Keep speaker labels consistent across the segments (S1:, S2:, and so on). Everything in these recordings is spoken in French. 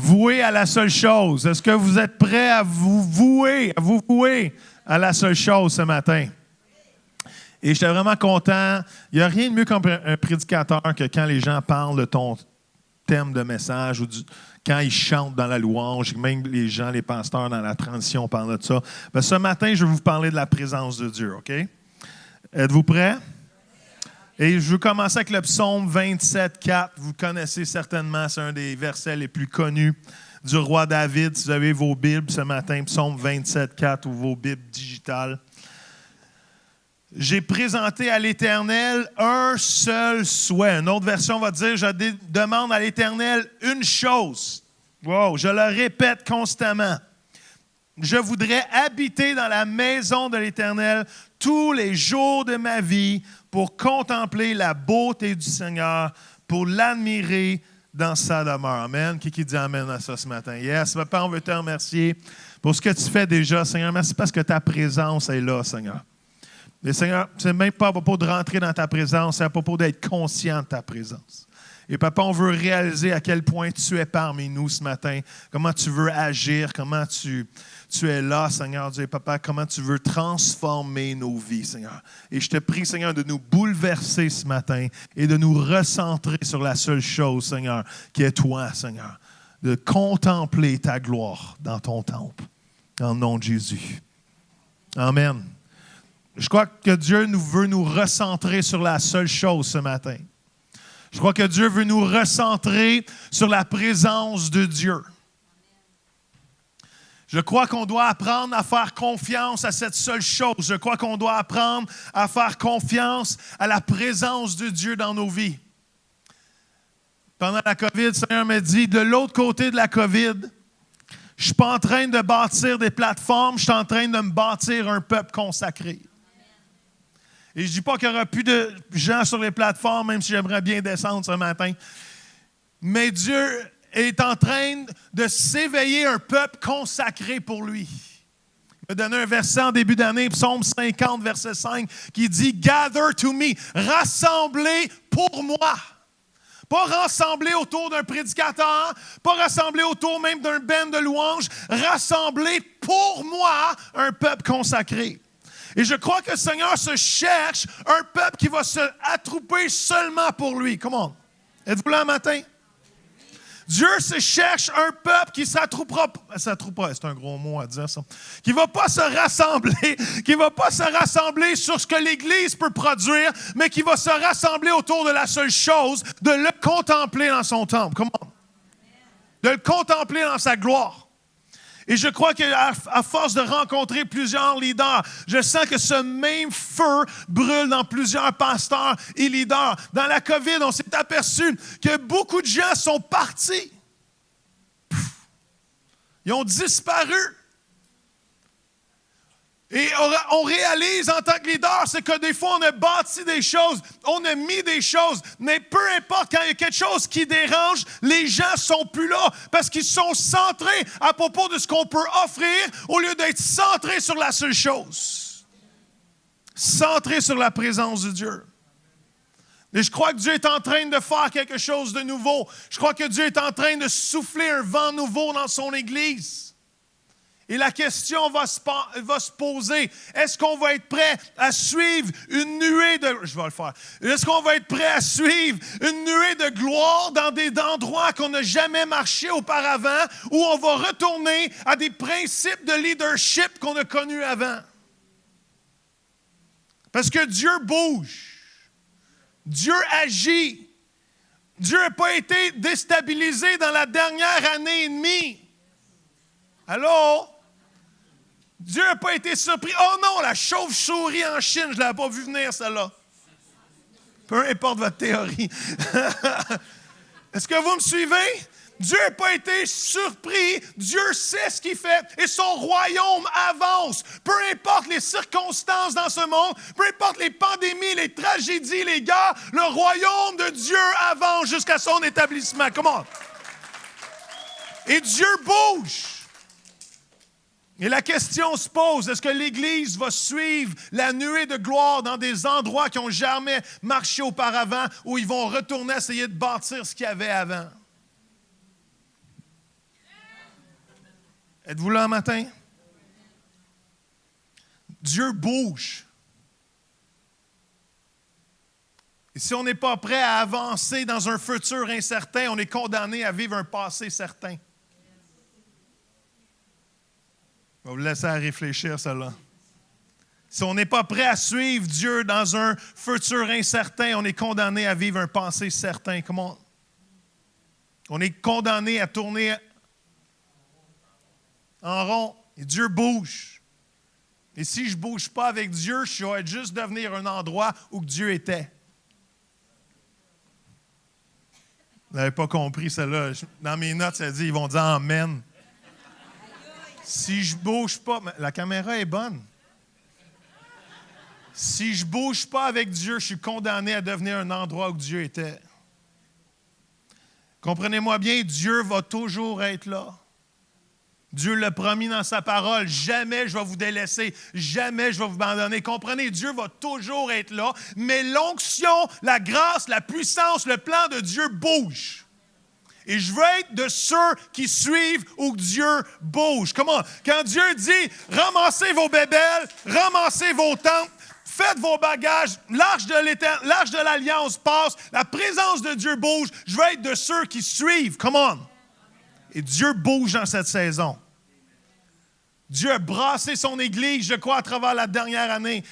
S1: vouer à la seule chose. Est-ce que vous êtes prêts à vous vouer à la seule chose ce matin? Et j'étais vraiment content. Il n'y a rien de mieux qu'un prédicateur que quand les gens parlent de ton thème de message ou quand ils chantent dans la louange, même les gens, les pasteurs dans la transition parlent de ça. Ben, ce matin, je vais vous parler de la présence de Dieu, OK? Êtes-vous prêts? Et je vais commencer avec le psaume 27, 4. Vous le connaissez certainement, c'est un des versets les plus connus du roi David. Si vous avez vos Bibles ce matin, psaume 27, 4 ou vos Bibles digitales. J'ai présenté à l'Éternel un seul souhait. Une autre version va dire, je demande à l'Éternel une chose. Wow, je le répète constamment. Je voudrais habiter dans la maison de l'Éternel tous les jours de ma vie pour contempler la beauté du Seigneur, pour l'admirer dans sa demeure. Amen. Qui dit amen à ça ce matin? Yes, Papa, on veut te remercier pour ce que tu fais déjà, Seigneur. Merci parce que ta présence est là, Seigneur. Mais Seigneur, ce n'est même pas à propos de rentrer dans ta présence, c'est à propos d'être conscient de ta présence. Et Papa, on veut réaliser à quel point tu es parmi nous ce matin, comment tu veux agir, comment tu es là, Seigneur Dieu. Papa, comment tu veux transformer nos vies, Seigneur. Et je te prie, Seigneur, de nous bouleverser ce matin et de nous recentrer sur la seule chose, Seigneur, qui est toi, Seigneur. De contempler ta gloire dans ton temple. En le nom de Jésus. Amen. Je crois que Dieu veut nous recentrer sur la seule chose ce matin. Je crois que Dieu veut nous recentrer sur la présence de Dieu. Je crois qu'on doit apprendre à faire confiance à cette seule chose. Je crois qu'on doit apprendre à faire confiance à la présence de Dieu dans nos vies. Pendant la COVID, le Seigneur m'a dit, de l'autre côté de la COVID, je ne suis pas en train de bâtir des plateformes, je suis en train de me bâtir un peuple consacré. Et je ne dis pas qu'il n'y aura plus de gens sur les plateformes, même si j'aimerais bien descendre ce matin. Mais Dieu est en train de s'éveiller un peuple consacré pour lui. Il m'a donné un verset en début d'année, psaume 50, verset 5, qui dit « Gather to me », rassemblez pour moi. Pas rassembler autour d'un prédicateur, pas rassembler autour même d'un band de louanges, rassembler pour moi un peuple consacré. Et je crois que le Seigneur se cherche un peuple qui va se attrouper seulement pour lui. Come on. Êtes-vous là un matin? Dieu se cherche un peuple qui s'attroupera, c'est un gros mot à dire ça, qui ne va pas se rassembler sur ce que l'Église peut produire, mais qui va se rassembler autour de la seule chose, de le contempler dans son temple. Come on. De le contempler dans sa gloire. Et je crois qu'à force de rencontrer plusieurs leaders, je sens que ce même feu brûle dans plusieurs pasteurs et leaders. Dans la COVID, on s'est aperçu que beaucoup de gens sont partis. Ils ont disparu. Et on réalise en tant que leader, c'est que des fois, on a bâti des choses, on a mis des choses, mais peu importe, quand il y a quelque chose qui dérange, les gens ne sont plus là parce qu'ils sont centrés à propos de ce qu'on peut offrir au lieu d'être centrés sur la seule chose. Centrés sur la présence de Dieu. Et je crois que Dieu est en train de faire quelque chose de nouveau. Je crois que Dieu est en train de souffler un vent nouveau dans son Église. Et la question va se poser, est-ce qu'on va être prêt à suivre une nuée de... Je vais le faire. Est-ce qu'on va être prêt à suivre une nuée de gloire dans des endroits qu'on n'a jamais marché auparavant, ou on va retourner à des principes de leadership qu'on a connus avant? Parce que Dieu bouge. Dieu agit. Dieu n'a pas été déstabilisé dans la dernière année et demie. Allô? Dieu n'a pas été surpris. Oh non, la chauve-souris en Chine, je ne l'avais pas vu venir, celle-là. Peu importe votre théorie. Est-ce que vous me suivez? Dieu n'a pas été surpris. Dieu sait ce qu'il fait et son royaume avance. Peu importe les circonstances dans ce monde, peu importe les pandémies, les tragédies, les guerres, le royaume de Dieu avance jusqu'à son établissement. Comment? Et Dieu bouge. Et la question se pose, est-ce que l'Église va suivre la nuée de gloire dans des endroits qui n'ont jamais marché auparavant, ou ils vont retourner essayer de bâtir ce qu'il y avait avant? Êtes-vous là un matin? Dieu bouge. Et si on n'est pas prêt à avancer dans un futur incertain, on est condamné à vivre un passé certain. Je vais vous laisser à réfléchir, cela. Si on n'est pas prêt à suivre Dieu dans un futur incertain, on est condamné à vivre un passé certain. Comment? On est condamné à tourner en rond. Et Dieu bouge. Et si je ne bouge pas avec Dieu, je vais juste devenir un endroit où Dieu était. Vous n'avez pas compris cela. Dans mes notes, ça dit, ils vont dire Amen. Si je ne bouge pas, la caméra est bonne. Si je ne bouge pas avec Dieu, je suis condamné à devenir un endroit où Dieu était. Comprenez-moi bien, Dieu va toujours être là. Dieu l'a promis dans sa parole. Jamais je vais vous délaisser. Jamais je vais vous abandonner. Comprenez, Dieu va toujours être là. Mais l'onction, la grâce, la puissance, le plan de Dieu bouge. Et je veux être de ceux qui suivent où Dieu bouge. Comment? Quand Dieu dit, ramassez vos bébelles, ramassez vos tentes, faites vos bagages, l'arche de l'Alliance passe, la présence de Dieu bouge. Je veux être de ceux qui suivent. Come on. Et Dieu bouge dans cette saison. Dieu a brassé son Église, je crois, à travers la dernière année,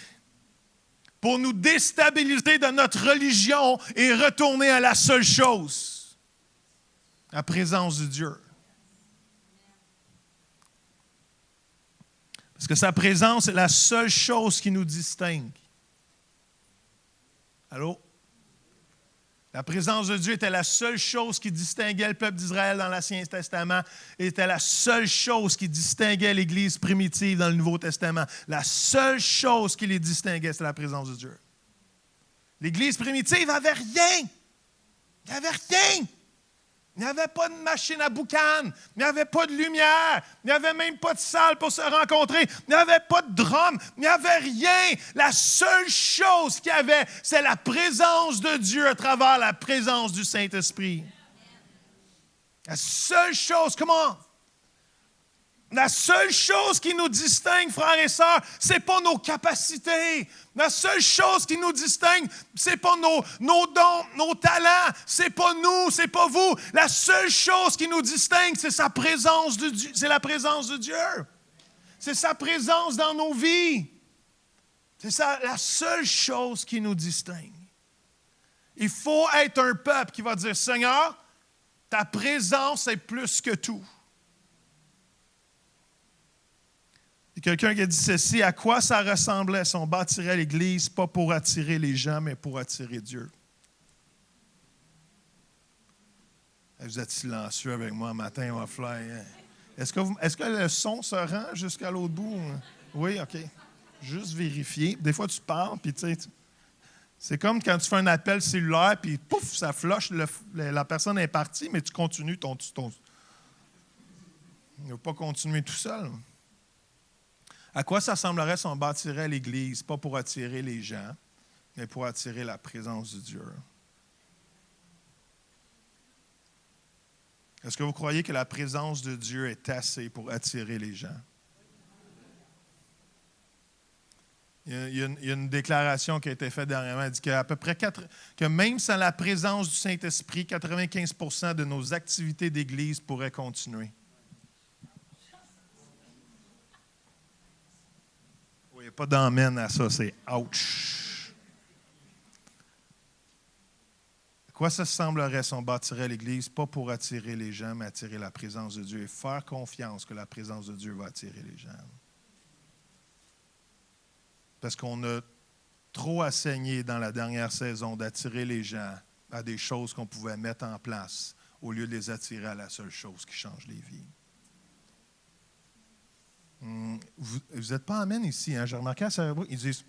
S1: pour nous déstabiliser de notre religion et retourner à la seule chose, la présence de Dieu. Parce que sa présence est la seule chose qui nous distingue. Allô? La présence de Dieu était la seule chose qui distinguait le peuple d'Israël dans l'Ancien Testament et était la seule chose qui distinguait l'Église primitive dans le Nouveau Testament. La seule chose qui les distinguait, c'est la présence de Dieu. L'Église primitive n'avait rien. Il n'y avait rien. Il n'y avait pas de machine à boucan. Il n'y avait pas de lumière. Il n'y avait même pas de salle pour se rencontrer. Il n'y avait pas de drum. Il n'y avait rien. La seule chose qu'il y avait, c'est la présence de Dieu à travers la présence du Saint-Esprit. La seule chose, comment? La seule chose qui nous distingue, frères et sœurs, ce n'est pas nos capacités. La seule chose qui nous distingue, ce n'est pas nos dons, nos talents. Ce n'est pas nous, ce n'est pas vous. La seule chose qui nous distingue, c'est sa présence de Dieu. C'est la présence de Dieu. C'est sa présence dans nos vies. C'est la seule chose qui nous distingue. Il faut être un peuple qui va dire, Seigneur, ta présence est plus que tout. Il y a quelqu'un qui a dit ceci, à quoi ça ressemblait si on bâtirait l'Église, pas pour attirer les gens, mais pour attirer Dieu. Vous êtes silencieux avec moi un matin, on va fly. Est-ce que le son se rend jusqu'à l'autre bout? Oui, OK. Juste vérifier. Des fois, tu parles, puis tu sais, c'est comme quand tu fais un appel cellulaire, puis pouf, ça flush, la personne est partie, mais tu continues ton... Il ne va pas continuer tout seul. À quoi ça semblerait si on bâtirait l'Église, pas pour attirer les gens, mais pour attirer la présence de Dieu? Est-ce que vous croyez que la présence de Dieu est assez pour attirer les gens? Il y a une déclaration qui a été faite dernièrement. Elle dit qu'à peu près que même sans la présence du Saint-Esprit, 95% de nos activités d'Église pourraient continuer. Il n'y a pas d'amène à ça, c'est ouch. À quoi ça semblerait si on bâtirait l'Église, pas pour attirer les gens, mais attirer la présence de Dieu et faire confiance que la présence de Dieu va attirer les gens? Parce qu'on a trop assaigné dans la dernière saison d'attirer les gens à des choses qu'on pouvait mettre en place au lieu de les attirer à la seule chose qui change les vies. Vous n'êtes pas amen ici, hein? J'ai remarqué à Sherbrooke, ils disent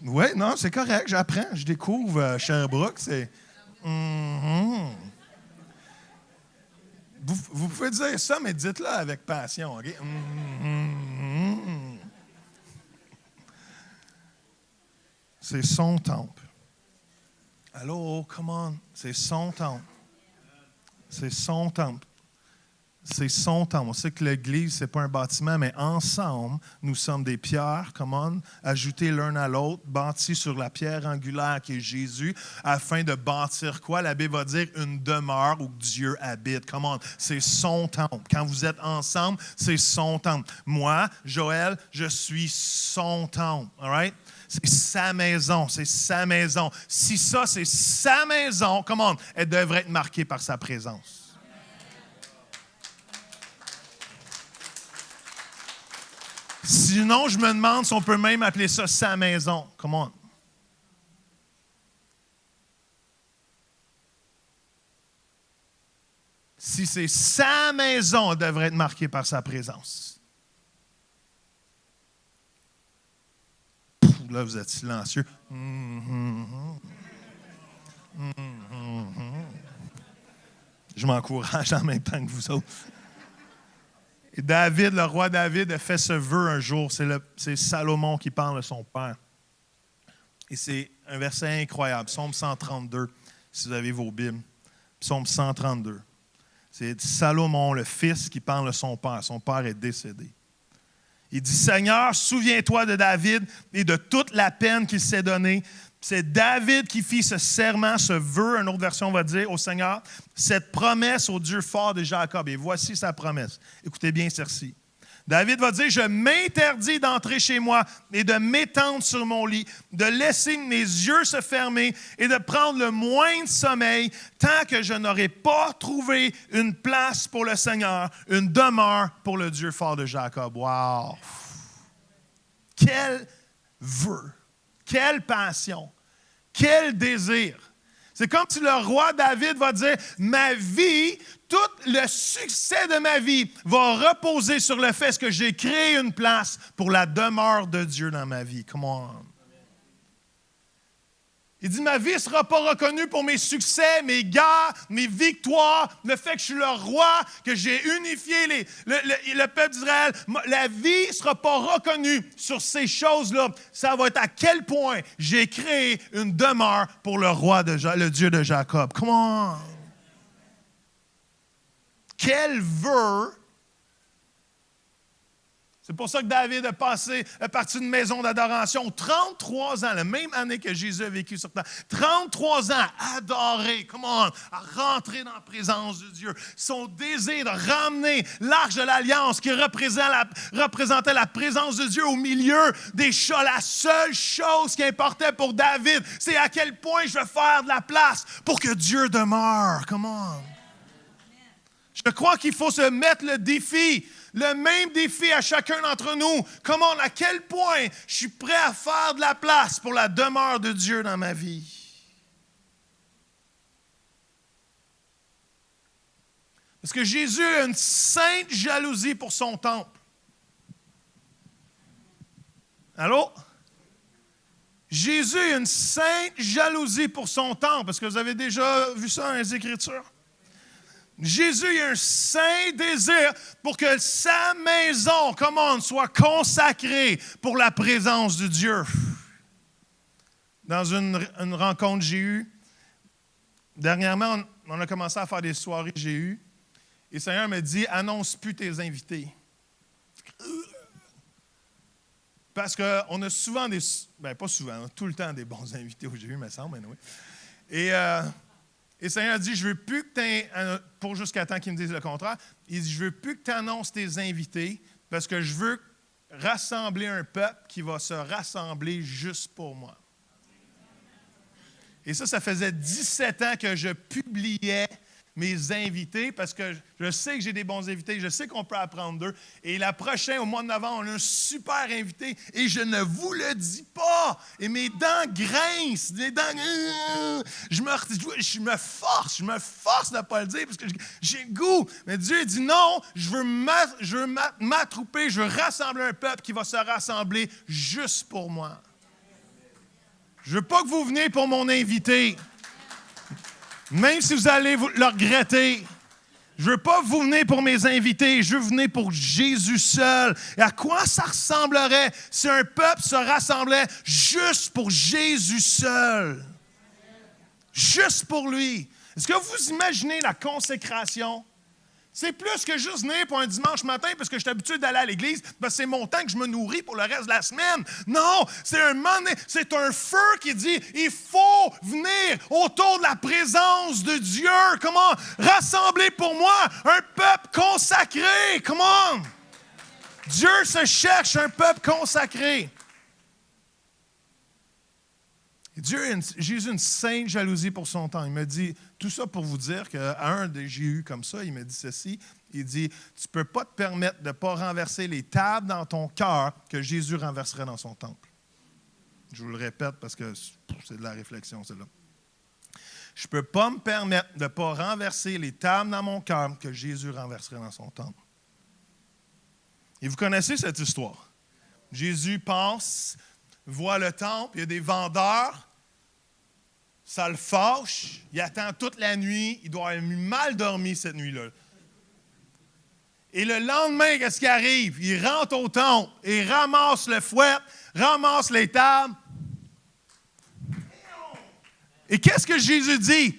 S1: Oui, non, c'est correct, j'apprends, je découvre Sherbrooke, c'est vous pouvez dire ça, mais dites-le avec passion, OK? C'est son temple. Allô, come on, c'est son temple. C'est son temple. C'est son temple. On sait que l'Église, ce n'est pas un bâtiment, mais ensemble, nous sommes des pierres, ajoutées l'un à l'autre, bâties sur la pierre angulaire qui est Jésus, afin de bâtir quoi? La Bible va dire une demeure où Dieu habite. C'est son temple. Quand vous êtes ensemble, c'est son temple. Moi, Joël, je suis son temple. All right? C'est sa maison, c'est sa maison. Si ça, c'est sa maison, elle devrait être marquée par sa présence. Sinon, je me demande si on peut même appeler ça sa maison. Come on. Si c'est sa maison, elle devrait être marquée par sa présence. Là, vous êtes silencieux. Je m'encourage en même temps que vous autres. Et David, le roi David, a fait ce vœu un jour. C'est Salomon qui parle de son père. Et c'est un verset incroyable. Psaume 132, si vous avez vos Bibles. Psaume 132. C'est Salomon, le fils, qui parle de son père. Son père est décédé. Il dit, « Seigneur, souviens-toi de David et de toute la peine qu'il s'est donnée. » C'est David qui fit ce serment, ce vœu, une autre version va dire, au Seigneur, cette promesse au Dieu fort de Jacob. Et voici sa promesse. Écoutez bien celle-ci. David va dire, « Je m'interdis d'entrer chez moi et de m'étendre sur mon lit, de laisser mes yeux se fermer et de prendre le moindre sommeil tant que je n'aurai pas trouvé une place pour le Seigneur, une demeure pour le Dieu fort de Jacob. » Wow! Quel vœu! Quelle passion! Quel désir! C'est comme si le roi David va dire, ma vie, tout le succès de ma vie va reposer sur le fait que j'ai créé une place pour la demeure de Dieu dans ma vie. Come on! Il dit, ma vie ne sera pas reconnue pour mes succès, mes gains, mes victoires, le fait que je suis le roi, que j'ai unifié le peuple d'Israël. La vie ne sera pas reconnue sur ces choses-là. Ça va être à quel point j'ai créé une demeure pour le roi, le Dieu de Jacob. Come on! Quel vœu! C'est pour ça que David est parti d'une maison d'adoration 33 ans, la même année que Jésus a vécu sur terre. 33 ans à adorer, à rentrer dans la présence de Dieu. Son désir de ramener l'arche de l'Alliance qui représentait la présence de Dieu au milieu des choses. La seule chose qui importait pour David, c'est à quel point je vais faire de la place pour que Dieu demeure. Come on. Je crois qu'il faut se mettre le défi. Le même défi à chacun d'entre nous. À quel point je suis prêt à faire de la place pour la demeure de Dieu dans ma vie. Parce que Jésus a une sainte jalousie pour son temple. Allô? Jésus a une sainte jalousie pour son temple. Est-ce que vous avez déjà vu ça dans les Écritures? Jésus a un saint désir pour que sa maison, soit consacrée pour la présence de Dieu. Dans une rencontre que j'ai eue, dernièrement, on a commencé à faire des soirées que j'ai eues, et le Seigneur me dit, annonce plus tes invités. Parce qu'on a souvent pas souvent, on a tout le temps des bons invités où j'ai eu, me semble, oui. Et le Seigneur a dit, je veux plus que tu pour jusqu'à temps qu'il me dise le contraire, il dit, je veux plus que tu annonces tes invités parce que je veux rassembler un peuple qui va se rassembler juste pour moi. Et ça faisait 17 ans que je publiais mes invités parce que je sais que j'ai des bons invités, je sais qu'on peut apprendre d'eux. Et la prochaine, au mois de novembre, on a un super invité et je ne vous le dis pas. Et mes dents grincent, je me force de ne pas le dire parce que j'ai le goût. Mais Dieu dit non, je veux m'attrouper, je veux rassembler un peuple qui va se rassembler juste pour moi. Je ne veux pas que vous veniez pour mon invité. Même si vous allez le regretter, je ne veux pas vous venir pour mes invités, je veux venir pour Jésus seul. Et à quoi ça ressemblerait si un peuple se rassemblait juste pour Jésus seul? Juste pour lui. Est-ce que vous imaginez la consécration C'est plus que juste venir pour un dimanche matin parce que je suis habitué d'aller à l'église, parce que c'est mon temps que je me nourris pour le reste de la semaine. Non, c'est un feu qui dit, il faut venir autour de la présence de Dieu. Comment? Rassembler pour moi un peuple consacré. Comment? Dieu se cherche un peuple consacré. Jésus a une sainte jalousie pour son temps. Il me dit, tout ça pour vous dire qu'à un des j'ai eu comme ça, il me dit ceci, il dit, tu ne peux pas te permettre de ne pas renverser les tables dans ton cœur que Jésus renverserait dans son temple. Je vous le répète parce que c'est de la réflexion, celle-là. Je ne peux pas me permettre de ne pas renverser les tables dans mon cœur que Jésus renverserait dans son temple. Et vous connaissez cette histoire. Jésus passe, voit le temple, il y a des vendeurs, ça le fâche, il attend toute la nuit, il doit avoir mal dormi cette nuit-là. Et le lendemain, qu'est-ce qui arrive? Il rentre au temple et ramasse le fouet, ramasse les tables. Et qu'est-ce que Jésus dit?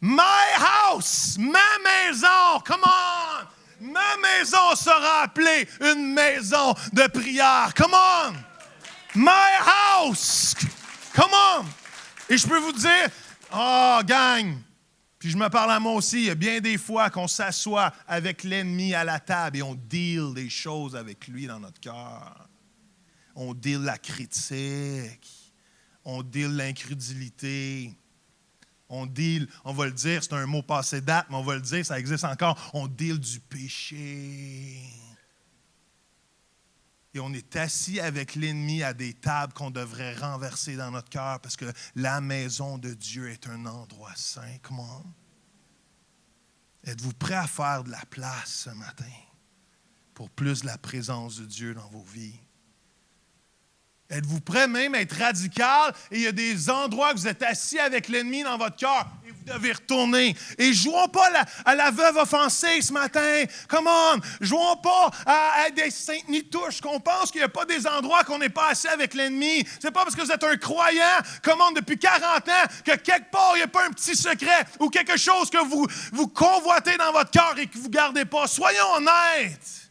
S1: My house, ma maison, come on! Ma maison sera appelée une maison de prière. Come on! My house! Come on! Et je peux vous dire, gang, puis je me parle à moi aussi, il y a bien des fois qu'on s'assoit avec l'ennemi à la table et on deal des choses avec lui dans notre cœur. On deal la critique, on deal l'incrédulité. On deal, on va le dire, c'est un mot passé date, mais on va le dire, ça existe encore. On deal du péché. Et on est assis avec l'ennemi à des tables qu'on devrait renverser dans notre cœur parce que la maison de Dieu est un endroit saint. Comment? Êtes-vous prêts à faire de la place ce matin pour plus de la présence de Dieu dans vos vies? Êtes-vous prêt même à être radical et il y a des endroits que vous êtes assis avec l'ennemi dans votre cœur et vous devez retourner. Et jouons pas à la veuve offensée ce matin. Come on! Jouons pas à des saintes nitouches qu'on pense qu'il n'y a pas des endroits qu'on n'est pas assis avec l'ennemi. C'est pas parce que vous êtes un croyant, come on, depuis 40 ans, que quelque part il n'y a pas un petit secret ou quelque chose que vous convoitez dans votre cœur et que vous ne gardez pas. Soyons honnêtes.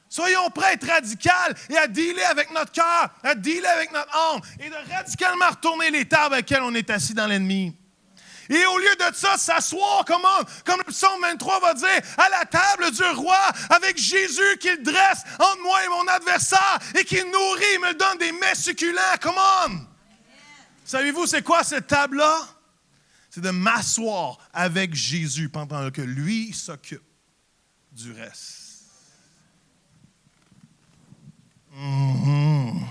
S1: Soyons prêts à être radicaux et à dealer avec notre cœur, à dealer avec notre âme et de radicalement retourner les tables avec lesquelles on est assis dans l'ennemi. Et au lieu de ça, s'asseoir comme le psaume 23 va dire, à la table du roi, avec Jésus qui le dresse entre moi et mon adversaire et qui nourrit, me donne des mets succulents. Come on! Savez-vous c'est quoi cette table-là? C'est de m'asseoir avec Jésus pendant que lui s'occupe du reste. Mm-hmm.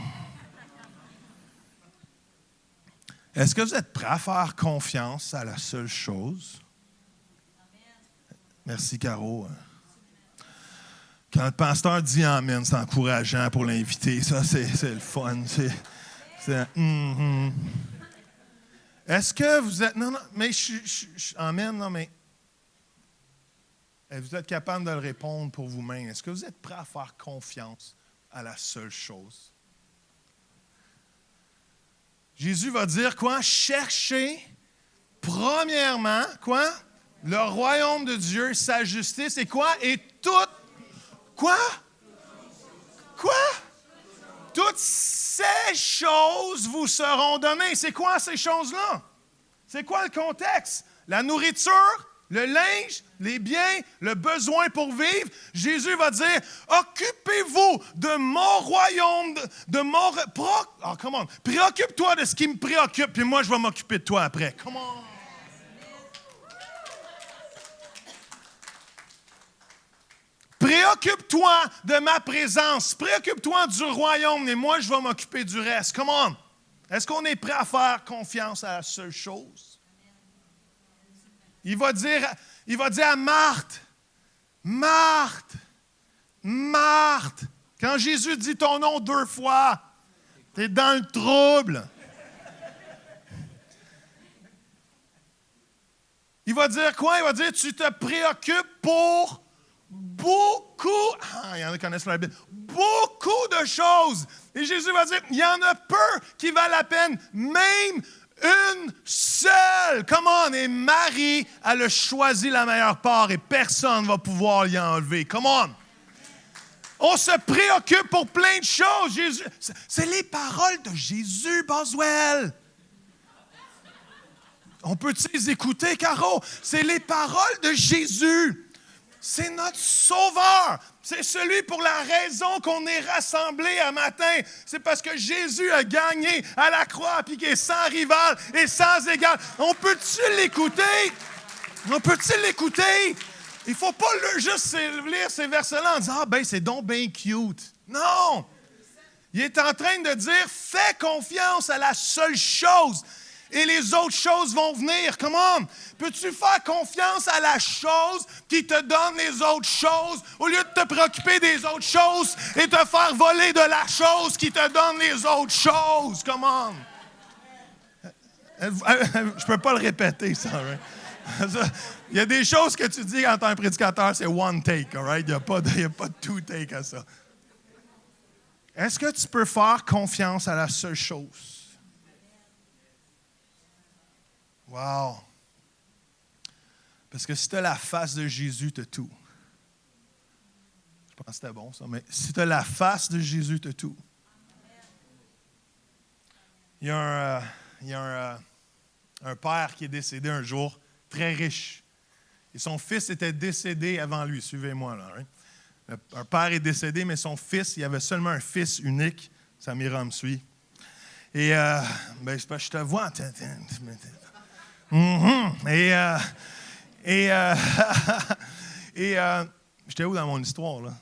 S1: Est-ce que vous êtes prêts à faire confiance à la seule chose? Merci, Caro. Quand le pasteur dit Amen, c'est encourageant pour l'invité. Ça, c'est le fun. Mm-hmm. Est-ce que vous êtes... Non, mais Amen, non, mais... Vous êtes capable de le répondre pour vous-même. Est-ce que vous êtes prêts à faire confiance à la seule chose? Jésus va dire quoi? Cherchez premièrement, quoi? Le royaume de Dieu, sa justice, et quoi? Et toutes, quoi? Quoi? Toutes ces choses vous seront données. C'est quoi ces choses-là? C'est quoi le contexte? La nourriture, le linge, les biens, le besoin pour vivre. Jésus va dire, occupez-vous de mon royaume, préoccupe-toi de ce qui me préoccupe, puis moi, je vais m'occuper de toi après. Come on. Préoccupe-toi de ma présence. Préoccupe-toi du royaume, et moi, je vais m'occuper du reste. Come on. Est-ce qu'on est prêt à faire confiance à la seule chose? Il va dire à Marthe, Marthe, Marthe. Quand Jésus dit ton nom 2 fois, tu es dans le trouble. Il va dire quoi? Il va dire, tu te préoccupes pour beaucoup, il y en a qui connaissent la Bible, beaucoup de choses. Et Jésus va dire, il y en a peu qui valent la peine, même Une seule. Come on. Et Marie, elle a choisi la meilleure part et personne ne va pouvoir l'y enlever. Come on. On se préoccupe pour plein de choses. Jésus, c'est les paroles de Jésus, Boswell. On peut-tu les écouter, Caro? C'est les paroles de Jésus. C'est notre sauveur. C'est celui pour la raison qu'on est rassemblés à matin. C'est parce que Jésus a gagné à la croix puis qu'il est sans rival et sans égal. On peut-tu l'écouter? On peut-tu l'écouter? Il ne faut pas juste lire ces versets-là en disant « Ah, ben, c'est donc bien cute. » Non! Il est en train de dire « Fais confiance à la seule chose. » Et les autres choses vont venir. Come on! Peux-tu faire confiance à la chose qui te donne les autres choses au lieu de te préoccuper des autres choses et te faire voler de la chose qui te donne les autres choses? Come on! Je ne peux pas le répéter, ça. Right? Il y a des choses que tu dis en tant que prédicateur, c'est one take. All right? Il n'y a pas de two take à ça. Est-ce que tu peux faire confiance à la seule chose? Wow! Parce que si tu as la face de Jésus, tu as tout. Je pense que c'était bon, ça. Mais si tu as la face de Jésus, tu as tout. Il y a un père qui est décédé un jour, très riche. Et son fils était décédé avant lui. Suivez-moi, là. Hein? Un père est décédé, mais son fils, il avait seulement un fils unique. Samira me suit. Et, ben, c'est parce que je te vois. J'étais où dans mon histoire, là?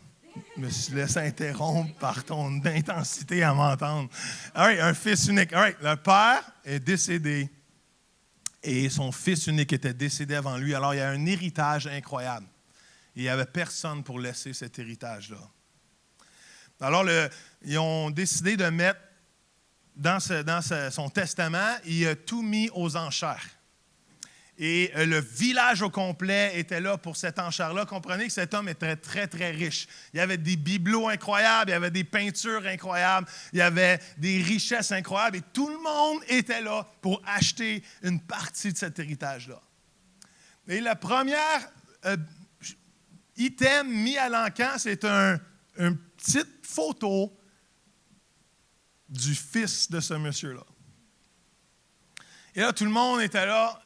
S1: Je me suis laissé interrompre par ton intensité à m'entendre. All right, un fils unique. All right, le père est décédé et son fils unique était décédé avant lui. Alors, il y a un héritage incroyable. Et il n'y avait personne pour laisser cet héritage-là. Alors, ils ont décidé de mettre dans son testament, il a tout mis aux enchères. Et le village au complet était là pour cette enchère-là. Comprenez que cet homme était très, très riche. Il y avait des bibelots incroyables, il y avait des peintures incroyables, il y avait des richesses incroyables. Et tout le monde était là pour acheter une partie de cet héritage-là. Et le premier item mis à l'encan, c'est une petite photo du fils de ce monsieur-là. Et là, tout le monde était là.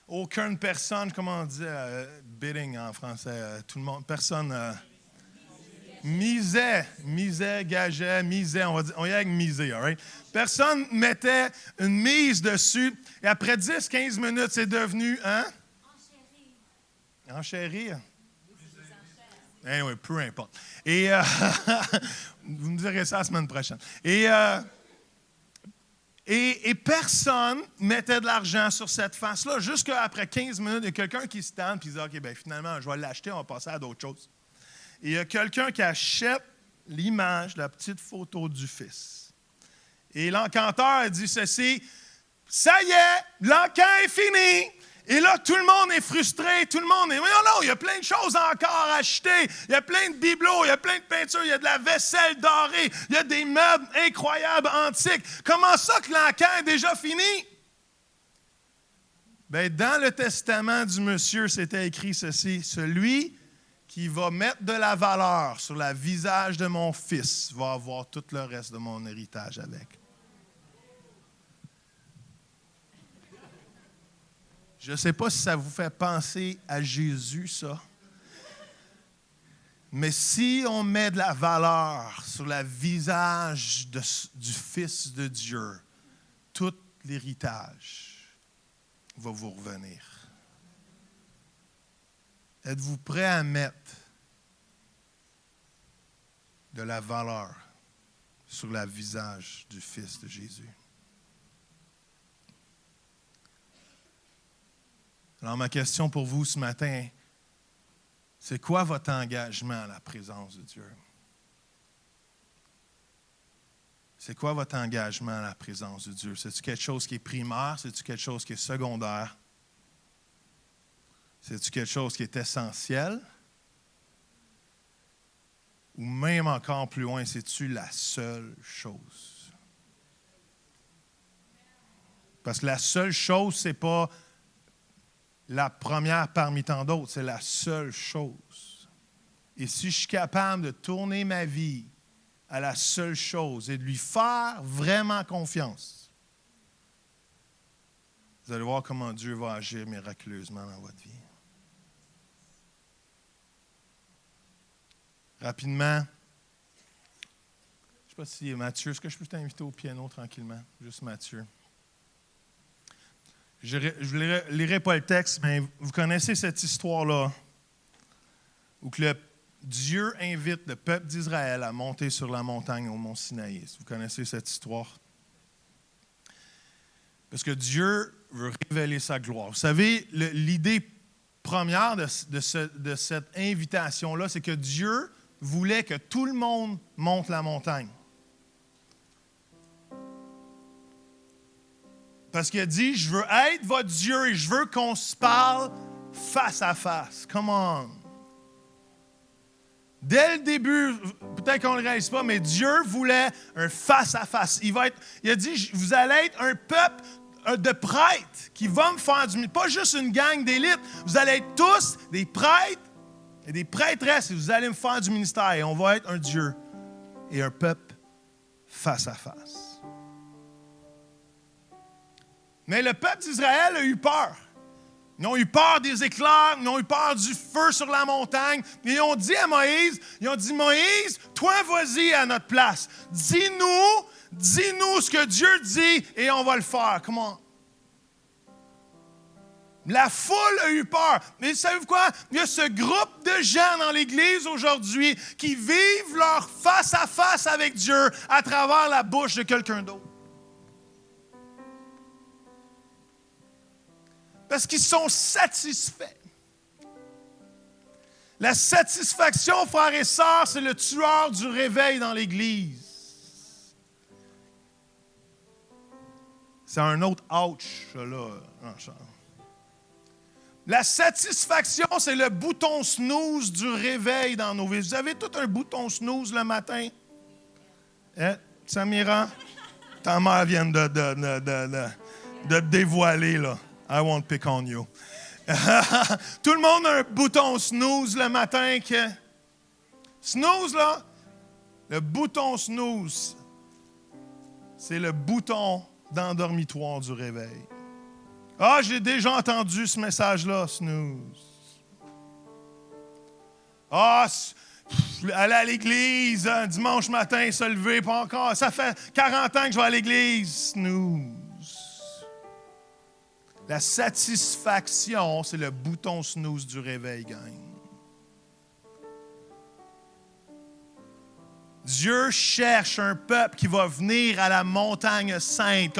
S1: Aucune personne, comment on dit bidding en français, tout le monde, personne misait, gageait, misait, on y est avec miser, all right? Personne mettait une mise dessus, et après 10-15 minutes, c'est devenu, hein? Enchérir. Anyway, peu importe. Et vous me direz ça la semaine prochaine. Et personne mettait de l'argent sur cette face-là. Jusqu'à après 15 minutes, il y a quelqu'un qui se tente et dit « OK, bien, finalement, je vais l'acheter, on va passer à d'autres choses. » Et il y a quelqu'un qui achète l'image, la petite photo du fils. Et l'encanteur a dit ceci « Ça y est, l'encan est fini! » Et là, tout le monde est frustré, tout le monde est... Non, il y a plein de choses encore à acheter. Il y a plein de bibelots, il y a plein de peintures, il y a de la vaisselle dorée, il y a des meubles incroyables, antiques. Comment ça que l'encan est déjà fini? Bien, dans le testament du monsieur, c'était écrit ceci. Celui qui va mettre de la valeur sur le visage de mon fils va avoir tout le reste de mon héritage avec. Je ne sais pas si ça vous fait penser à Jésus, ça. Mais si on met de la valeur sur le visage du Fils de Dieu, tout l'héritage va vous revenir. Êtes-vous prêt à mettre de la valeur sur le visage du Fils de Jésus? Alors, ma question pour vous ce matin, c'est quoi votre engagement à la présence de Dieu? C'est quoi votre engagement à la présence de Dieu? C'est-tu quelque chose qui est primaire? C'est-tu quelque chose qui est secondaire? C'est-tu quelque chose qui est essentiel? Ou même encore plus loin, c'est-tu la seule chose? Parce que la seule chose, ce n'est pas la première parmi tant d'autres, c'est la seule chose. Et si je suis capable de tourner ma vie à la seule chose et de lui faire vraiment confiance, vous allez voir comment Dieu va agir miraculeusement dans votre vie. Rapidement, je ne sais pas si Mathieu, est-ce que je peux t'inviter au piano tranquillement? Juste Mathieu. Je ne lirai pas le texte, mais vous connaissez cette histoire-là où que Dieu invite le peuple d'Israël à monter sur la montagne au mont Sinaï. Vous connaissez cette histoire? Parce que Dieu veut révéler sa gloire. Vous savez, l'idée première de cette invitation-là, c'est que Dieu voulait que tout le monde monte la montagne. Parce qu'il a dit, je veux être votre Dieu et je veux qu'on se parle face à face. Come on. Dès le début, peut-être qu'on ne le réalise pas, mais Dieu voulait un face à face. Il a dit, vous allez être un peuple de prêtres qui va me faire du ministère. Pas juste une gang d'élite. Vous allez être tous des prêtres et des prêtresses et vous allez me faire du ministère. Et on va être un Dieu et un peuple face à face. Mais le peuple d'Israël a eu peur. Ils ont eu peur des éclairs, ils ont eu peur du feu sur la montagne. Et ils ont dit à Moïse, Moïse, toi vas-y à notre place. Dis-nous ce que Dieu dit et on va le faire. Comment? La foule a eu peur. Mais savez-vous quoi? Il y a ce groupe de gens dans l'Église aujourd'hui qui vivent leur face-à-face avec Dieu à travers la bouche de quelqu'un d'autre. Parce qu'ils sont satisfaits. La satisfaction, frères et sœurs, c'est le tueur du réveil dans l'Église. C'est un autre ouch, là. La satisfaction, c'est le bouton snooze du réveil dans nos vies. Vous avez tout un bouton snooze le matin? Hein, Samira? Ta mère vient de te dévoiler, là. I won't pick on you. Tout le monde a un bouton snooze le matin. Snooze, là, le bouton snooze, c'est le bouton d'endormitoire du réveil. Ah, j'ai déjà entendu ce message-là, snooze. Ah, aller à l'église, dimanche matin, se lever, pas encore. Ça fait 40 ans que je vais à l'église, snooze. La satisfaction, c'est le bouton snooze du réveil, gang. Dieu cherche un peuple qui va venir à la montagne sainte,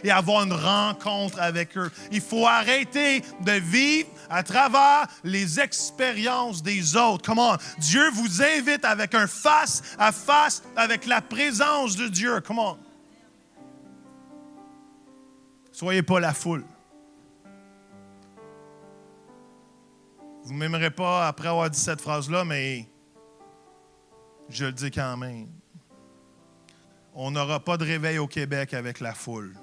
S1: et avoir une rencontre avec eux. Il faut arrêter de vivre à travers les expériences des autres. Dieu vous invite avec un face à face avec la présence de Dieu. Soyez pas la foule. Vous ne m'aimerez pas après avoir dit cette phrase-là, mais je le dis quand même. On n'aura pas de réveil au Québec avec la foule.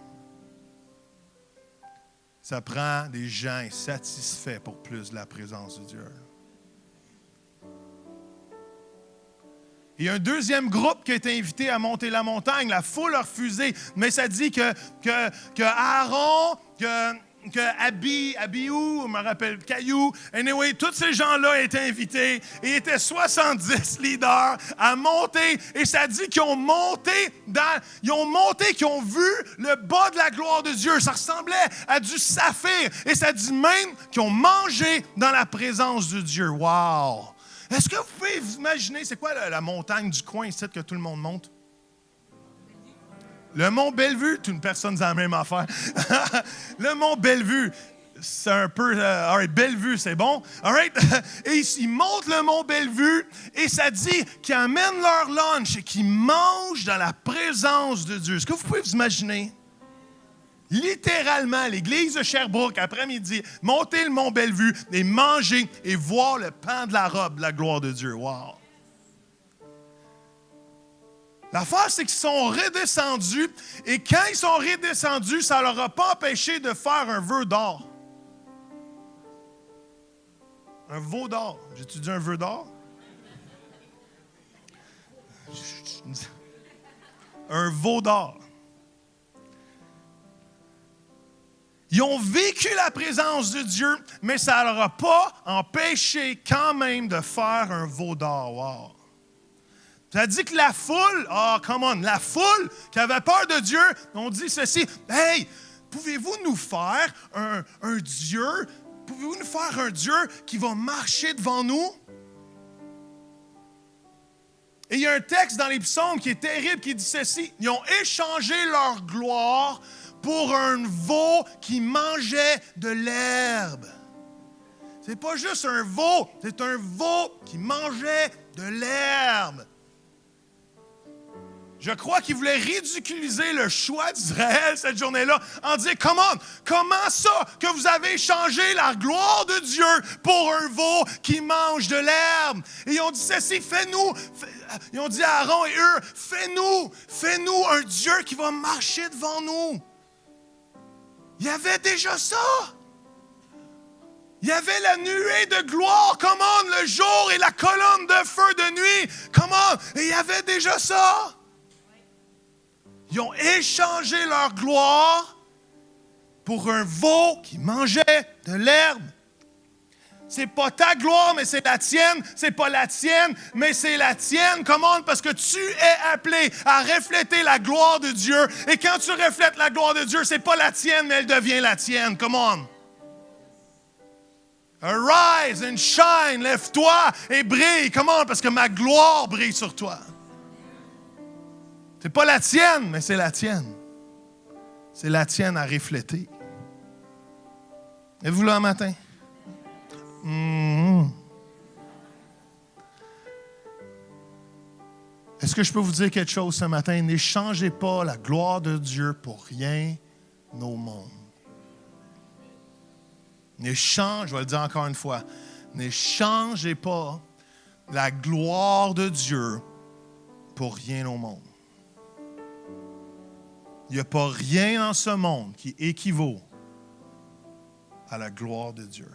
S1: Ça prend des gens satisfaits pour plus de la présence de Dieu. Il y a un deuxième groupe qui a été invité à monter la montagne. La foule a refusé, mais ça dit que Aaron, que Abihu, je me rappelle, Caillou, anyway, tous ces gens-là étaient invités et étaient 70 leaders à monter. Et ça dit qu'ils ont monté, qu'ils ont vu le bas de la gloire de Dieu. Ça ressemblait à du saphir. Et ça dit même qu'ils ont mangé dans la présence de Dieu. Wow! Est-ce que vous pouvez vous imaginer, c'est quoi la montagne du coin ici que tout le monde monte? Le mont Bellevue, toute une personne dans la même affaire. Le mont Bellevue, c'est un peu... all right, Bellevue, c'est bon. All right? Et ils montent le mont Bellevue et ça dit qu'ils amènent leur lunch et qu'ils mangent dans la présence de Dieu. Est-ce que vous pouvez vous imaginer? Littéralement, l'église de Sherbrooke, après-midi, monter le mont Bellevue et manger et voir le pan de la robe de la gloire de Dieu. Wow! L'affaire, c'est qu'ils sont redescendus, et quand ils sont redescendus, ça ne leur a pas empêché de faire un vœu d'or. Un veau d'or. J'ai-tu dit un vœu d'or? Un veau d'or. Ils ont vécu la présence de Dieu, mais ça ne leur a pas empêché quand même de faire un veau d'or. Wow. Ça dit que la foule, la foule qui avait peur de Dieu, on dit ceci, hey, pouvez-vous nous faire un Dieu, pouvez-vous nous faire un Dieu qui va marcher devant nous? Et il y a un texte dans les psaumes qui est terrible qui dit ceci, ils ont échangé leur gloire pour un veau qui mangeait de l'herbe. C'est pas juste un veau, c'est un veau qui mangeait de l'herbe. Je crois qu'ils voulaient ridiculiser le choix d'Israël cette journée-là en disant, comment ça que vous avez échangé la gloire de Dieu pour un veau qui mange de l'herbe? Et ils ont dit ceci, ils ont dit à Aaron et eux, fais-nous un Dieu qui va marcher devant nous. Il y avait déjà ça. Il y avait la nuée de gloire, le jour et la colonne de feu de nuit, et il y avait déjà ça. Ils ont échangé leur gloire pour un veau qui mangeait de l'herbe. C'est pas ta gloire, mais c'est la tienne. C'est pas la tienne, mais c'est la tienne. Parce que tu es appelé à refléter la gloire de Dieu. Et quand tu reflètes la gloire de Dieu, c'est pas la tienne, mais elle devient la tienne. Arise and shine, lève-toi et brille. Parce que ma gloire brille sur toi. C'est pas la tienne, mais c'est la tienne. C'est la tienne à refléter. Êtes-vous là un matin? Est-ce que je peux vous dire quelque chose ce matin? N'échangez pas la gloire de Dieu pour rien au monde. Je vais le dire encore une fois, n'échangez pas la gloire de Dieu pour rien au monde. Il n'y a pas rien dans ce monde qui équivaut à la gloire de Dieu.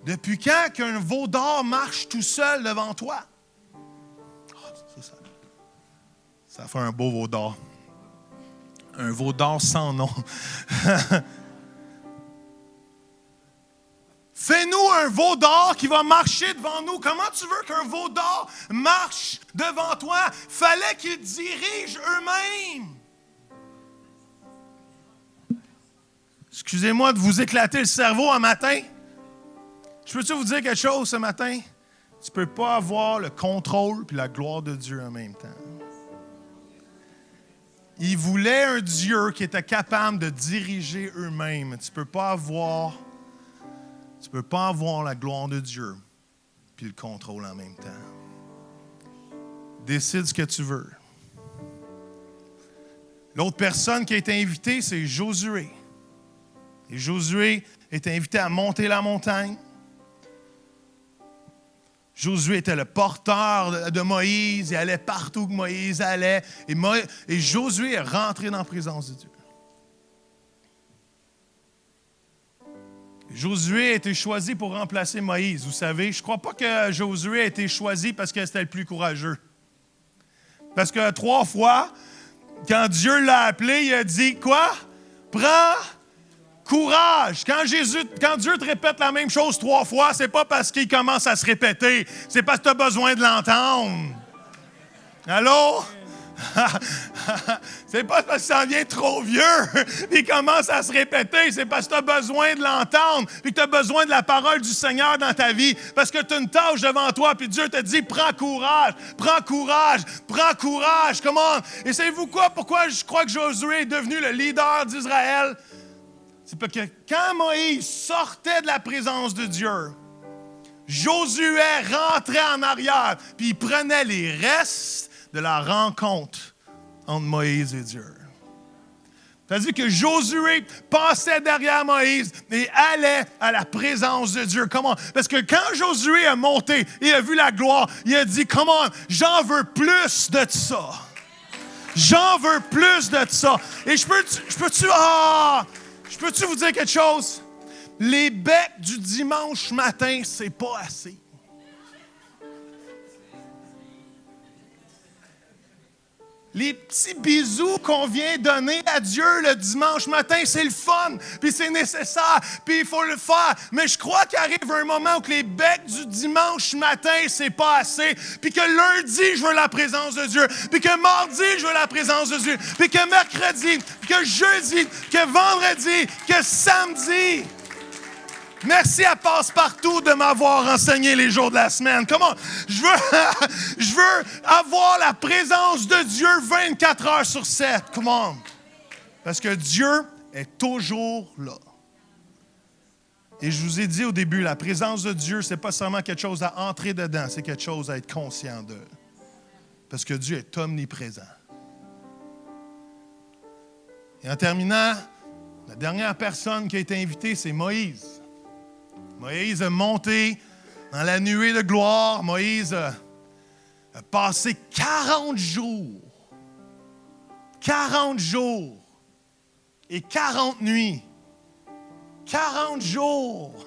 S1: Depuis quand qu'un veau d'or marche tout seul devant toi? Ça fait un beau veau d'or. Un veau d'or sans nom. Fais-nous un veau d'or qui va marcher devant nous. Comment tu veux qu'un veau d'or marche devant toi? Fallait qu'ils dirigent eux-mêmes. Excusez-moi de vous éclater le cerveau un matin. Je peux-tu vous dire quelque chose ce matin? Tu ne peux pas avoir le contrôle et la gloire de Dieu en même temps. Ils voulaient un Dieu qui était capable de diriger eux-mêmes. Tu ne peux pas avoir la gloire de Dieu puis le contrôle en même temps. Décide ce que tu veux. L'autre personne qui a été invitée, c'est Josué. Et Josué est invité à monter la montagne. Josué était le porteur de Moïse. Il allait partout que Moïse allait. Et Josué est rentré dans la présence de Dieu. Josué a été choisi pour remplacer Moïse. Vous savez, je ne crois pas que Josué a été choisi parce que c'était le plus courageux. Parce que 3 fois, quand Dieu l'a appelé, il a dit quoi? Prends courage. Quand Dieu te répète la même chose 3 fois, c'est pas parce qu'il commence à se répéter, c'est parce que tu as besoin de l'entendre. Allô? C'est pas parce que ça devient trop vieux et commence à se répéter, c'est parce que tu as besoin de l'entendre et que tu as besoin de la parole du Seigneur dans ta vie, parce que tu as une tâche devant toi puis Dieu te dit prends courage, prends courage, prends courage. Comment? Et savez-vous quoi? Pourquoi je crois que Josué est devenu le leader d'Israël? C'est parce que quand Moïse sortait de la présence de Dieu, Josué rentrait en arrière puis il prenait les restes de la rencontre entre Moïse et Dieu. Ça dit que Josué passait derrière Moïse et allait à la présence de Dieu. Comment? Parce que quand Josué a monté et a vu la gloire, il a dit, comment? J'en veux plus de ça. J'en veux plus de ça. Et je peux-tu vous dire quelque chose? Les becs du dimanche matin, c'est pas assez. Les petits bisous qu'on vient donner à Dieu le dimanche matin, c'est le fun, puis c'est nécessaire, puis il faut le faire. Mais je crois qu'il arrive un moment où que les becs du dimanche matin, c'est pas assez, puis que lundi, je veux la présence de Dieu, puis que mardi, je veux la présence de Dieu, puis que mercredi, puis que jeudi, que vendredi, que samedi. Merci à Passe-Partout de m'avoir enseigné les jours de la semaine. Comment? Je veux avoir la présence de Dieu 24 heures sur 7. Comment? Parce que Dieu est toujours là. Et je vous ai dit au début, la présence de Dieu, ce n'est pas seulement quelque chose à entrer dedans, c'est quelque chose à être conscient de. Parce que Dieu est omniprésent. Et en terminant, la dernière personne qui a été invitée, c'est Moïse. Moïse a monté dans la nuée de gloire. Moïse a passé 40 jours. 40 jours et 40 nuits. 40 jours.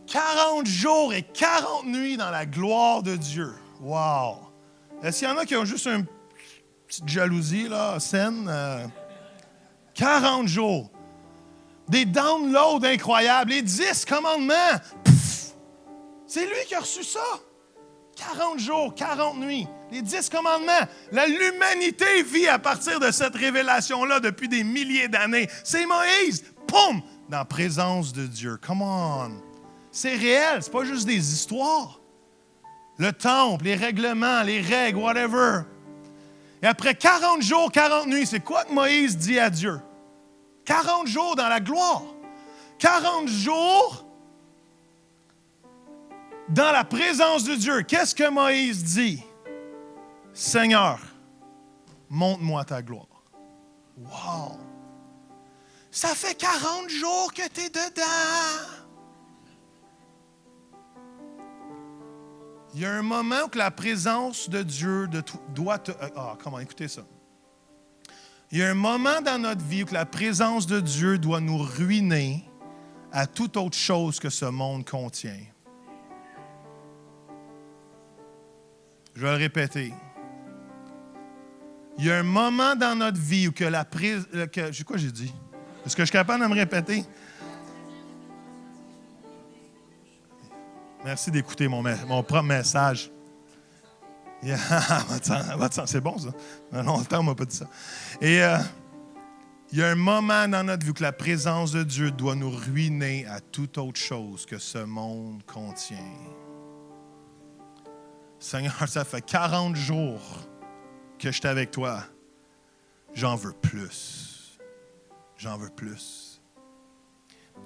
S1: 40 jours et 40 nuits dans la gloire de Dieu. Wow! Est-ce qu'il y en a qui ont juste une petite jalousie, là, saine? 40 jours. Des downloads incroyables. Les 10 commandements. Pff, c'est lui qui a reçu ça. 40 jours, 40 nuits. Les 10 commandements. L'humanité vit à partir de cette révélation-là depuis des milliers d'années. C'est Moïse. Poum! Dans la présence de Dieu. Come on. C'est réel. C'est pas juste des histoires. Le temple, les règlements, les règles, whatever. Et après 40 jours, 40 nuits, c'est quoi que Moïse dit à Dieu? 40 jours dans la gloire. 40 jours dans la présence de Dieu. Qu'est-ce que Moïse dit? Seigneur, montre-moi ta gloire. Wow! Ça fait 40 jours que tu es dedans. Il y a un moment où la présence de Dieu doit te... comment? Écoutez ça. Il y a un moment dans notre vie où la présence de Dieu doit nous ruiner à toute autre chose que ce monde contient. Je vais le répéter. Il y a un moment dans notre vie où que la présence... Quoi j'ai dit? Est-ce que je suis capable de me répéter? Merci d'écouter mon propre message. Yeah. C'est bon, ça. Longtemps, on ne m'a pas dit ça. Et il y a un moment dans notre vie où la présence de Dieu doit nous ruiner à toute autre chose que ce monde contient. Seigneur, ça fait 40 jours que je suis avec toi. J'en veux plus. J'en veux plus.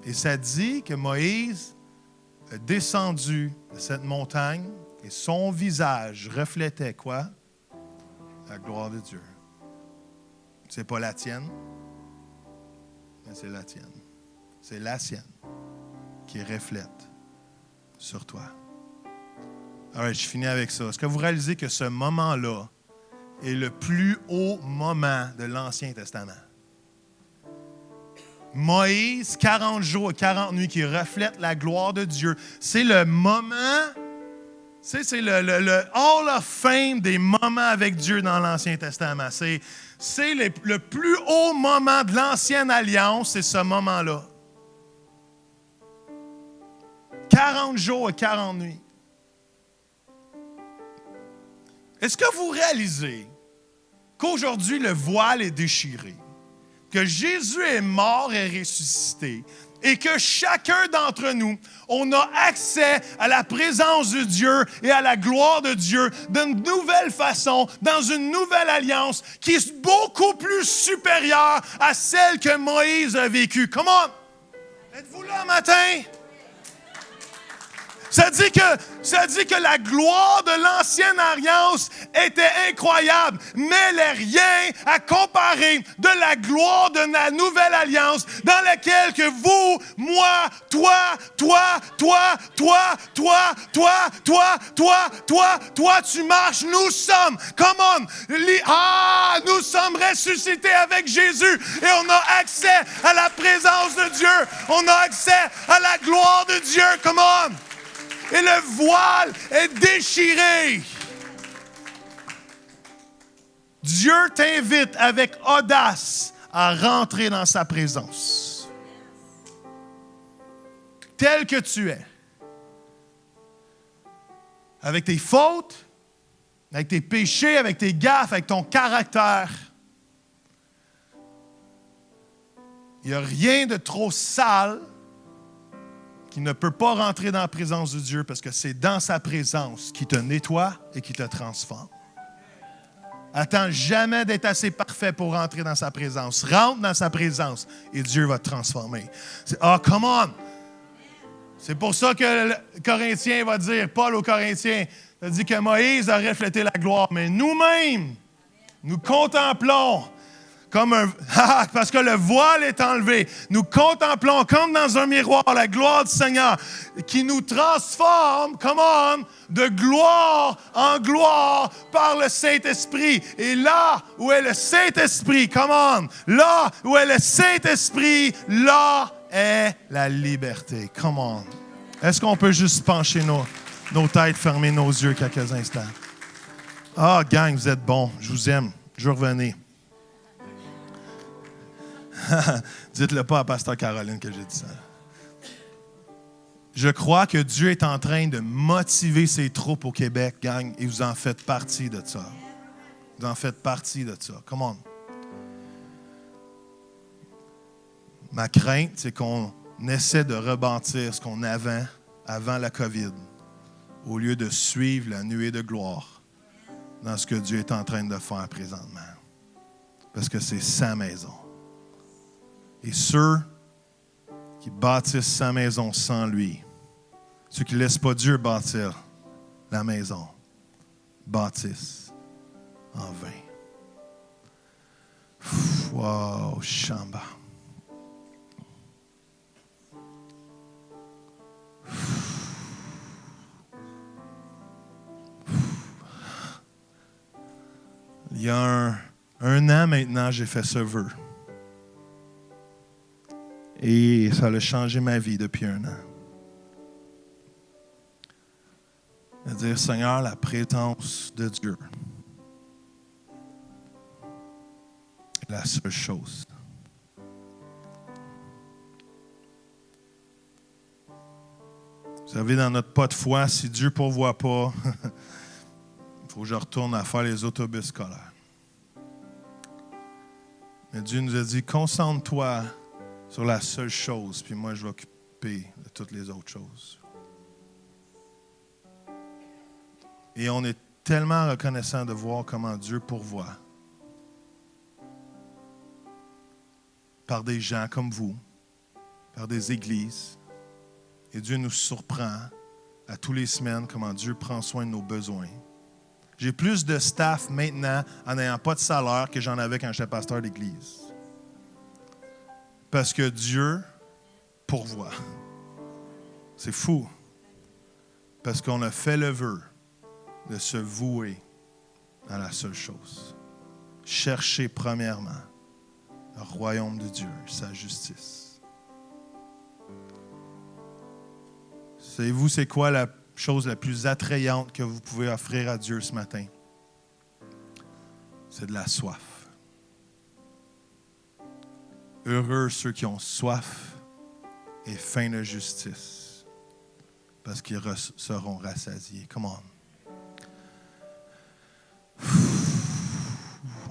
S1: Et ça dit que Moïse est descendu de cette montagne et son visage reflétait quoi? La gloire de Dieu. C'est pas la tienne, mais c'est la tienne. C'est la sienne qui reflète sur toi. Alors, je finis avec ça. Est-ce que vous réalisez que ce moment-là est le plus haut moment de l'Ancien Testament? Moïse, 40 jours et 40 nuits qui reflètent la gloire de Dieu. C'est le moment, c'est le Hall of Fame des moments avec Dieu dans l'Ancien Testament. C'est le plus haut moment de l'Ancienne Alliance, c'est ce moment-là. 40 jours et 40 nuits. Est-ce que vous réalisez qu'aujourd'hui, le voile est déchiré, que Jésus est mort et ressuscité, et que chacun d'entre nous, on a accès à la présence de Dieu et à la gloire de Dieu d'une nouvelle façon, dans une nouvelle alliance qui est beaucoup plus supérieure à celle que Moïse a vécue. Comment? Êtes-vous là matin? Ça dit que la gloire de l'ancienne alliance était incroyable, mais elle n'est rien à comparer de la gloire de la nouvelle alliance dans laquelle que vous, moi, toi, tu marches. Nous sommes, come on, nous sommes ressuscités avec Jésus et on a accès à la présence de Dieu. On a accès à la gloire de Dieu, come on. Et le voile est déchiré. Dieu t'invite avec audace à rentrer dans sa présence. Tel que tu es. Avec tes fautes, avec tes péchés, avec tes gaffes, avec ton caractère. Il n'y a rien de trop sale qui ne peut pas rentrer dans la présence de Dieu parce que c'est dans sa présence qui te nettoie et qui te transforme. Attends jamais d'être assez parfait pour rentrer dans sa présence. Rentre dans sa présence et Dieu va te transformer. Come on! C'est pour ça que le Corinthien va dire, Paul aux Corinthiens, il dit que Moïse a reflété la gloire, mais nous-mêmes, nous contemplons parce que le voile est enlevé. Nous contemplons comme dans un miroir la gloire du Seigneur qui nous transforme, de gloire en gloire par le Saint-Esprit. Et là où est le Saint-Esprit, là où est le Saint-Esprit, là est la liberté. Come on. Est-ce qu'on peut juste pencher nos têtes, fermer nos yeux quelques instants? Gang, vous êtes bons. Je vous aime. Je veux revenir. Dites-le pas à Pasteur Caroline que j'ai dit ça. Je crois que Dieu est en train de motiver ses troupes au Québec, gang, et vous en faites partie de ça. Vous en faites partie de ça. Come on. Ma crainte, c'est qu'on essaie de rebâtir ce qu'on avait avant la COVID, au lieu de suivre la nuée de gloire dans ce que Dieu est en train de faire présentement. Parce que c'est sa maison. Et ceux qui bâtissent sa maison sans lui, ceux qui ne laissent pas Dieu bâtir la maison, bâtissent en vain. Wow, Shamba. Il y a un an maintenant, j'ai fait ce vœu. Et ça a changé ma vie depuis un an. De dire, Seigneur, la présence de Dieu est la seule chose. Vous savez, dans notre pas de foi, si Dieu ne pourvoit pas, il faut que je retourne à faire les autobus scolaires. Mais Dieu nous a dit, concentre-toi sur la seule chose, puis moi, je vais m'occuper de toutes les autres choses. Et on est tellement reconnaissant de voir comment Dieu pourvoit par des gens comme vous, par des églises. Et Dieu nous surprend à tous les semaines comment Dieu prend soin de nos besoins. J'ai plus de staff maintenant en n'ayant pas de salaire que j'en avais quand j'étais pasteur d'église. Parce que Dieu pourvoit. C'est fou. Parce qu'on a fait le vœu de se vouer à la seule chose. Chercher premièrement le royaume de Dieu, sa justice. Savez-vous, c'est quoi la chose la plus attrayante que vous pouvez offrir à Dieu ce matin? C'est de la soif. Heureux ceux qui ont soif et faim de justice, parce qu'ils seront rassasiés. Come on.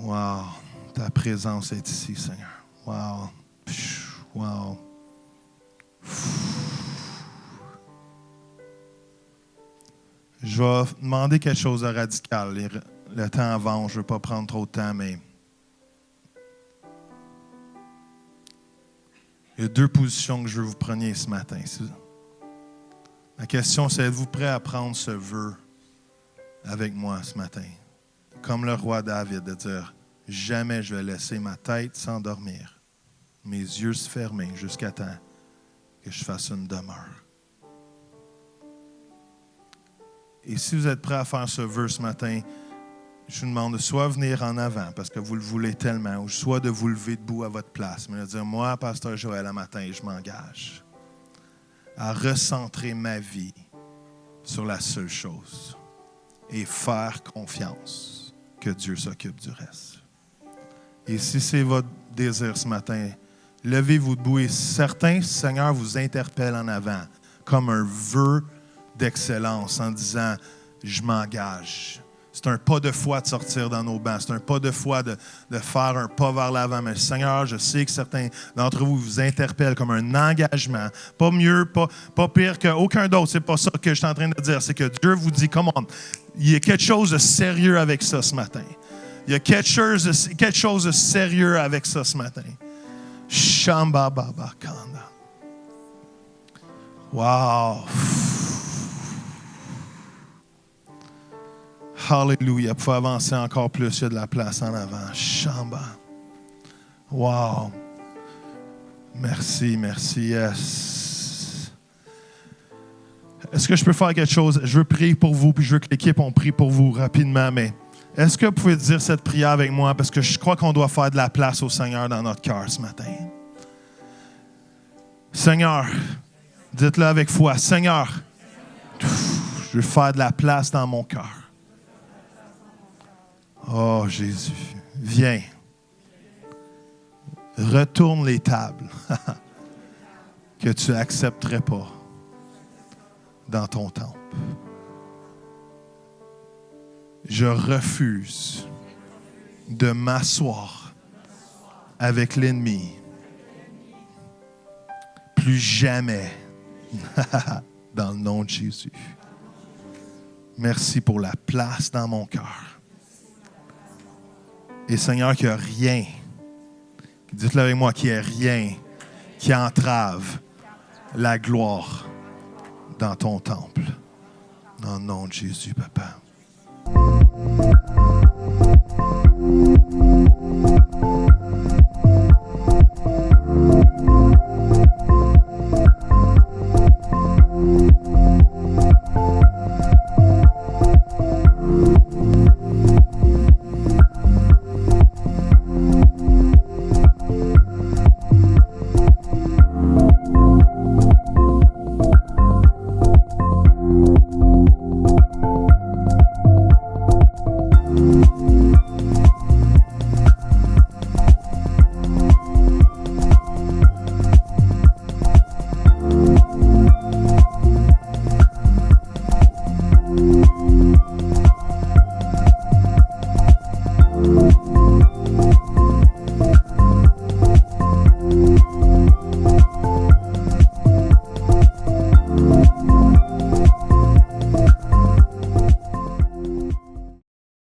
S1: Wow. Ta présence est ici, Seigneur. Wow. Wow. Je vais demander quelque chose de radical. Le temps avance, je ne veux pas prendre trop de temps, mais il y a deux positions que je veux que vous preniez ce matin. La question, c'est êtes-vous prêt à prendre ce vœu avec moi ce matin? Comme le roi David, de dire, jamais je vais laisser ma tête s'endormir, mes yeux se fermer jusqu'à temps que je fasse une demeure. Et si vous êtes prêt à faire ce vœu ce matin, je vous demande de soit venir en avant parce que vous le voulez tellement, ou soit de vous lever debout à votre place, mais de dire, moi, Pasteur Joël, à matin, je m'engage à recentrer ma vie sur la seule chose et faire confiance que Dieu s'occupe du reste. Et si c'est votre désir ce matin, levez-vous debout et certains, Seigneur, vous interpellent en avant comme un vœu d'excellence en disant, je m'engage. C'est un pas de foi de sortir dans nos bancs. C'est un pas de foi de faire un pas vers l'avant. Mais Seigneur, je sais que certains d'entre vous vous interpellent comme un engagement. Pas mieux, pas pire qu'aucun d'autre. C'est pas ça que je suis en train de dire. C'est que Dieu vous dit, come on, il y a quelque chose de sérieux avec ça ce matin. Il y a quelque chose de sérieux avec ça ce matin. Shamba Baba Kanda. Wow. Alléluia. Pour avancer encore plus, il y a de la place en avant. Shamba. Wow. Merci. Yes. Est-ce que je peux faire quelque chose? Je veux prier pour vous, puis je veux que l'équipe on prie pour vous rapidement, mais est-ce que vous pouvez dire cette prière avec moi? Parce que je crois qu'on doit faire de la place au Seigneur dans notre cœur ce matin. Seigneur, dites-le avec foi. Seigneur, je veux faire de la place dans mon cœur. Oh Jésus, viens. Retourne les tables que tu n'accepterais pas dans ton temple. Je refuse de m'asseoir avec l'ennemi. Plus jamais dans le nom de Jésus. Merci pour la place dans mon cœur. Et Seigneur, qu'il n'y a rien, dites-le avec moi, qu'il n'y a rien qui entrave la gloire dans ton temple. Dans le nom de Jésus, Papa.